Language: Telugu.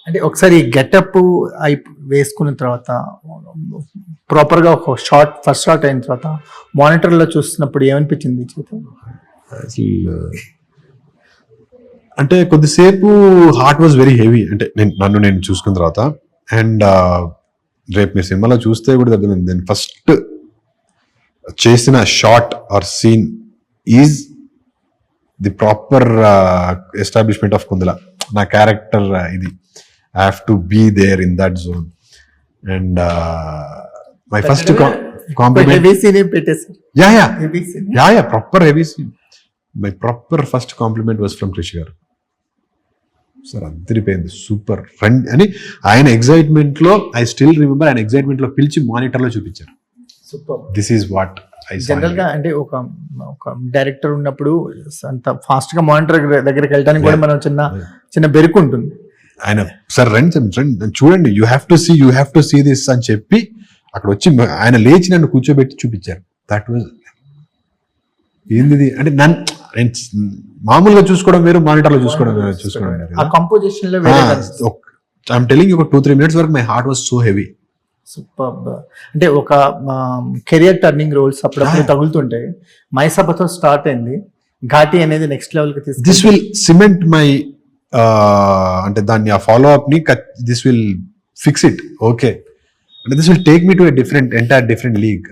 అంటే ఒకసారి గెటప్ అయి వేసుకున్న తర్వాత ప్రాపర్ గా ఒక షార్ట్ ఫస్ట్ షార్ట్ అయిన తర్వాత మానిటర్ లో చూస్తున్నప్పుడు ఏమనిపించింది చేత? అసలు అంటే కొద్దిసేపు హార్ట్ వాజ్ వెరీ హెవీ. అంటే నేను చూసుకున్న తర్వాత అండ్ రేపు మీరు సినిమాలో చూస్తే కూడా అర్థమైంది. నేను ఫస్ట్ చేసిన shot or scene is the proper establishment of Kundala. నా క్యారెక్టర్ ఇది I have to be there in that zone. And my first compliment proper heavy scene. My proper first compliment was from Krish garu. Sir అద్దరిపోయింది, సూపర్ ఫ్రెండ్ అని ఆయన ఎగ్జైట్మెంట్ లో, ఐ స్టిల్ రిమెంబర్ ఆయన ఎగ్జైట్మెంట్ లో పిలిచి మానిటర్ లో చూపించారు. Super. This is what I general గా అంటే ఒక డైరెక్టర్ ఉన్నప్పుడు అంత ఫాస్ట్ గా మానిటర్ దగ్గరికి వెళ్ళడానికి కూడా మనం చిన్న బెరుకు ఉంటుంది. ఆయన సార్ రండి చూడండి, you have to see this అని చెప్పి అక్కడ వచ్చి ఆయన లేచి నన్ను కూర్చోబెట్టి చూపించారు. దట్ వాజ్ ఏంది అంటే నేను మామూలుగా చూసుకోవడం వేరు, మానిటర్ లో చూసుకోవడం వేరు. ఆ కంపోజిషన్ లో ఐఎమ్ టెలింగ్ ఒక 2-3 minutes వరకు my heart was so heavy. Super. అంటే ఒక కెరియర్ టర్నింగ్ రోల్స్ అప్పుడప్పుడు తగులుతుంటాయి. మైసభతో స్టార్ట్ అయింది, ఘాటి అనేది నెక్స్ట్ లెవెల్ కి తీసుకు. దిస్ విల్ సిమెంట్ మై అంటే దాన్ని ఆ ఫాలో అప్ ని this will fix it. Okay అంటే this will take me to entire different league.